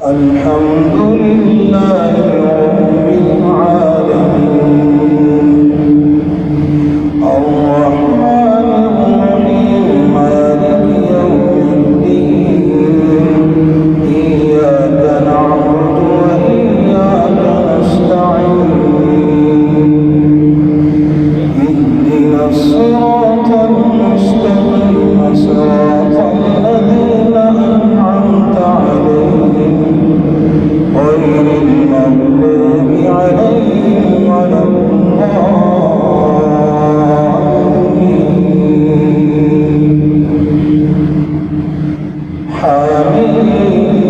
الحمد لله رب العالمين الرحمن الرحيم مالك يوم الدين إياك نعبد وإياك نستعين اهدنا الصراط المستقيم صراط الذين أنعمت عليهم غير المغضوب عليهم ولا الضالين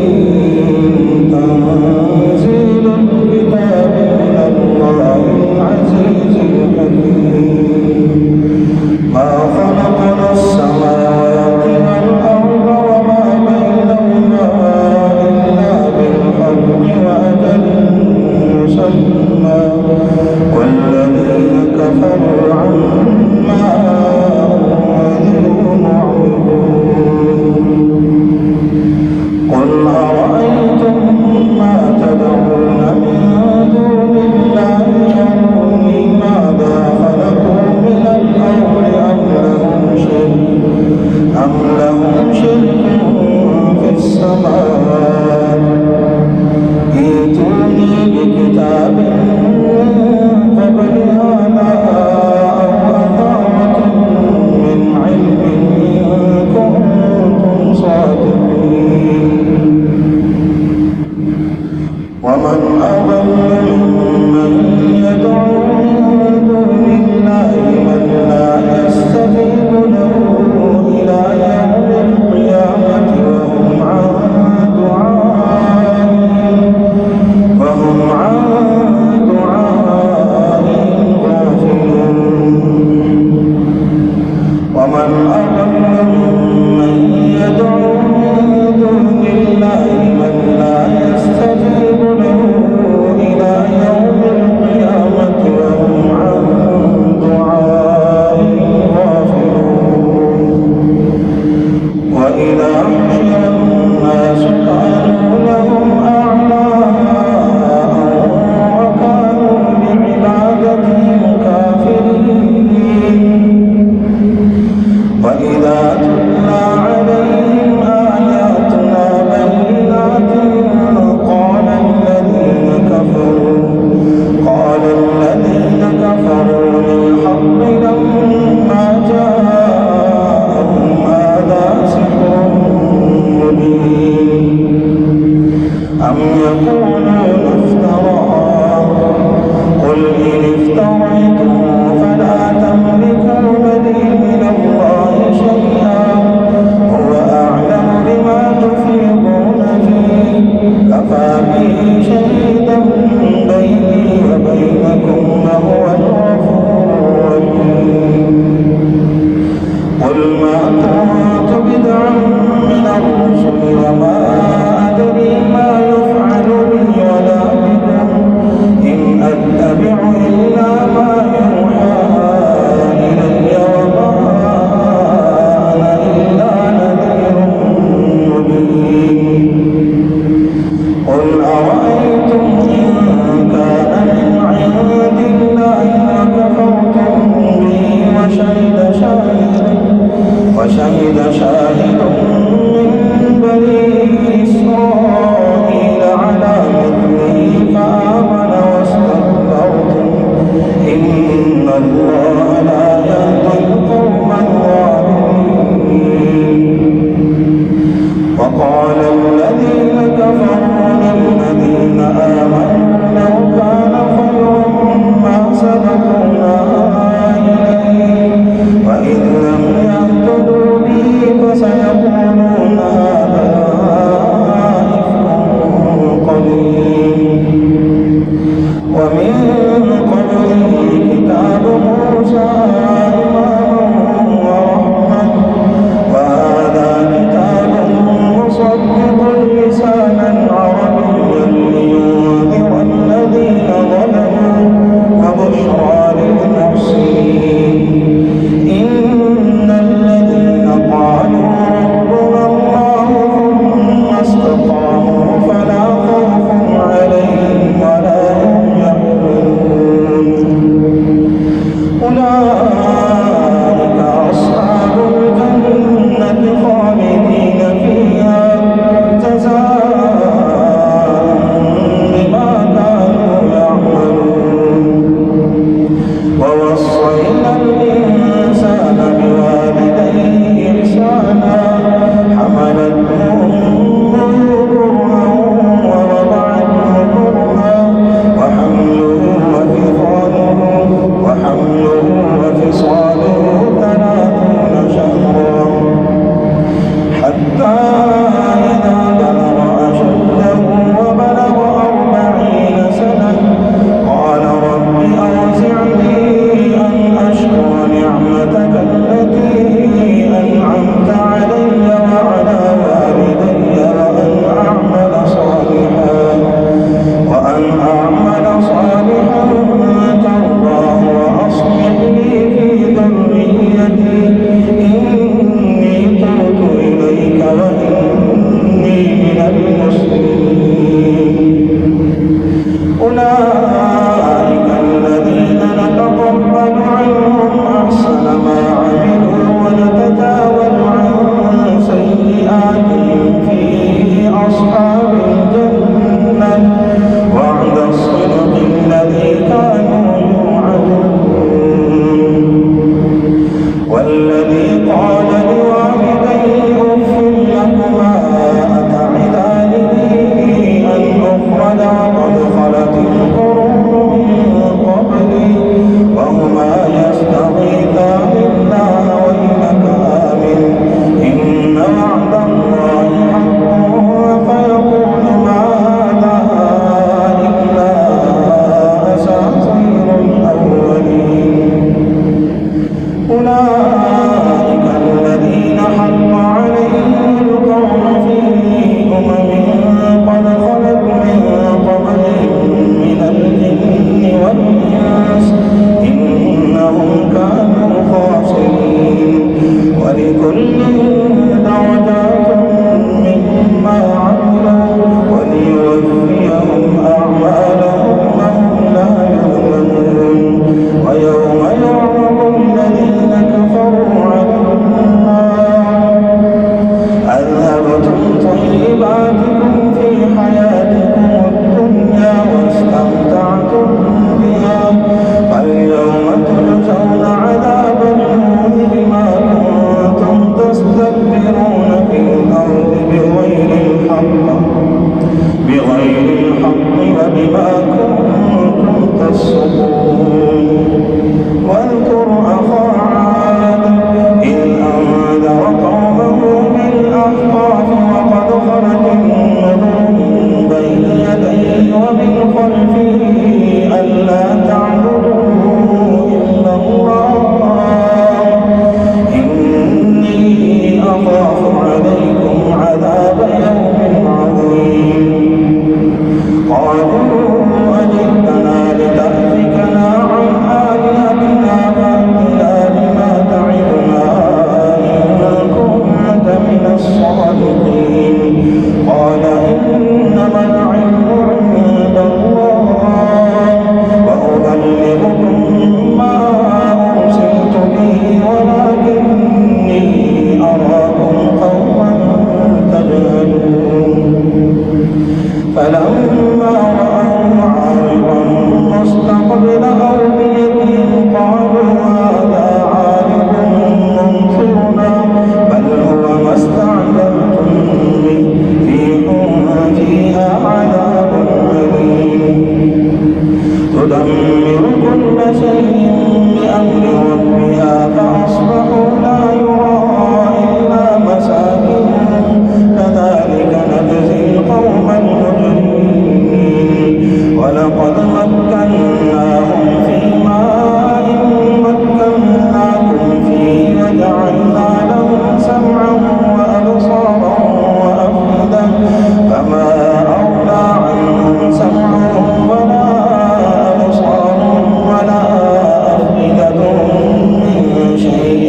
حميم تنزيل الكتاب من الله العزيز الحكيم ما خلقنا السماوات والأرض وما بينهما إلا بالحق وأجل مسمى والذين كفروا عما أنذروا معرضون قل أرأيتم ما تدعون من دون الله أروني ماذا خلق ووصينا الإنسان بوالديه إحسانا حملته أمه كرها ووضعته كرها وحمله وفصاله 30 شهرا حتى إذا بلغ أشده وبلغ 40 سنة قال رب أوزعني أن أشكر نعمتك التي أنعمت علي وعلى والدي وأن أعمل صالحا ترضاه وأصلح لي في ذريتي إني تبت إليك وإني من المسلمين أولئك الذين نتقبل عنهم أحسن ما عملوا ونتجاوز عن سيئاتهم في أصحاب الجنة وعد الصدق الذي كانوا يوعدون والذي قال لوالديه أف لكما أتعدانني أن أخرج وقد خلت القرون من قبلي وهما يستغيثان الله ويلك آمن إن وعد الله حق فيقول ما هذا إلا أساطير الأولين أولئك الذين حق عليهم القول في قد خلت من قبلهم من الجن والإنس إنهم كانوا خاسرين ولكل درجات مما عملوا وليوفيهم أعمالهم وهم لا يظلمون ويوم يعرض الذين كفروا على النار أذهبتم طيباتكم في حياتكم الدنيا واستمتعتم بها فاليوم تجزون عذاب الهون بما كنتم تستكبرون في الأرض بغير الحق وبما كنتم تفسقون واذكر أخا عاد إذ أنذر قومه بالأحقاف وقد خلت النذر من بين يديه ومن خلفه ألا تعبدوا إلا الله إني أخاف عليكم عذاب يوم عظيم قالوا أجئتنا لتأفكنا عن آلهتنا فأتنا بما تعدنا إن كنت من الصادقين قال إنما العلم عند الله وأبلغكم ما أرسلت به ولكني أراكم قوما تجهلون فلما رأوا عارضا مستقبل أوديتهم قالوا هذا عارض ممطرنا بل هو ما استعجلتم به ريح فيها عذاب أليم تدمر كل شيء بأمر ربها فأصبحوا لا يرى إلا مساكنهم كذلك نجزي القوم المجرمين ولقد مكناهم في ماء مكناكم فيه وجعلنا لهم سمعا وأبصارا وأفئدة فما أغنى عنهم سمعهم ولا أبصارهم ولا أفئدتهم من شيء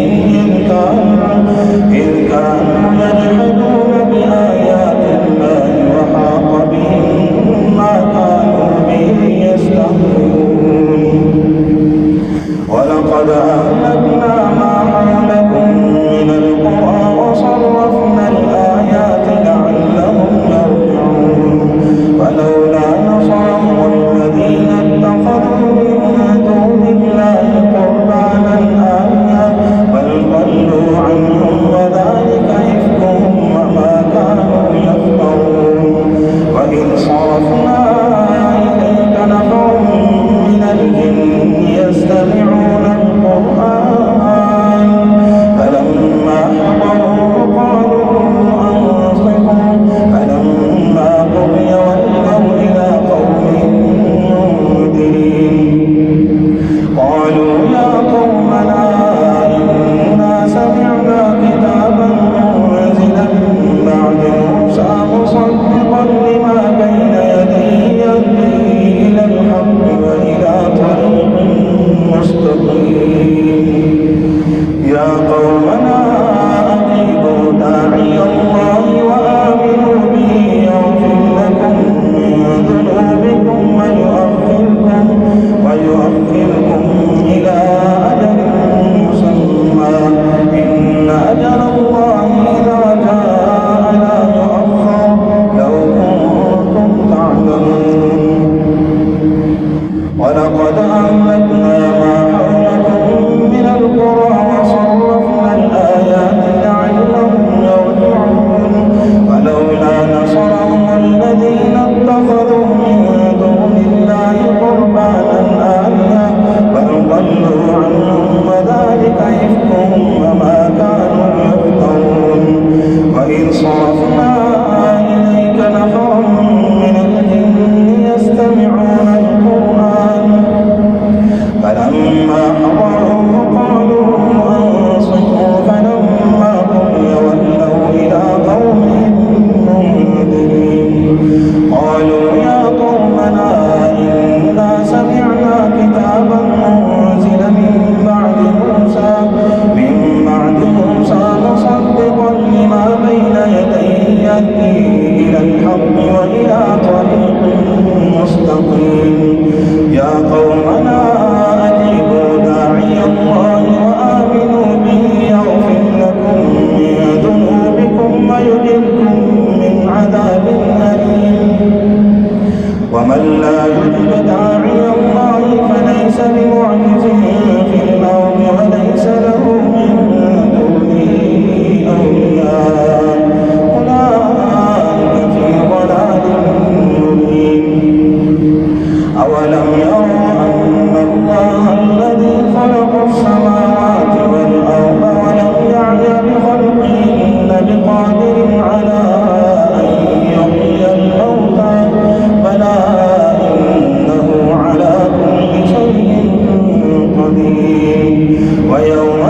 إذ كانوا يجحدون بآيات الله وحاق بهم ما كانوا به يستهزئون ولقد أهلكنا ما حولكم من القرى وصرفنا الآيات لعلهم يرجعون ولولا نصرهم الذين اتخذوا من دون الله قالوا يا قومنا إنا سمعنا كتابا أنزل من بعد موسى مصدقا لما بين يديه يهدي إلى الحق وإلى طريق مستقيم يا قومنا أجيبوا داعي الله وآمنوا به يغفر لكم من ذنوبكم ويؤخركم إلى أجل مسمى إن أجل الله إذا جاء لا يؤخر لو كنتم تعلمون ولقد أهلكنا ما حولكم من القرى وصرفنا الآيات لعلهم يرجعون ولولا نصرهم الذين اتخذوا من دون الله قربانا آلهة بل ضلوا عنهم وذلك إفكهم وما كانوا يفترون وإذ صرفنا إليك نفرا من الجن يستمعون القرآن فلما حضروه قالوا أنصتوا فلما قضي ولوا إلى قومهم منذرين قالوا يا قومنا إنا سمعنا كتابا أنزل من بعد موسى مصدقا لما بين يديه يهدي إلى الحق وإلى طريق مستقيم يا قومنا أجيبوا داعي الله وآمنوا به يغفر لكم من ذنوبكم ويجركم من عذاب أليم ومن لا يجب داعي الله فليس بمعجز في الأرض وليس له من دونه أولياء أولئك في ضلال مبين أولم يروا أن الله الذي خلق السماوات والأرض ولم يعي بخلقهن بقادر على أن يحيي الموتى بلى إنه على كل شيء قدير ويوم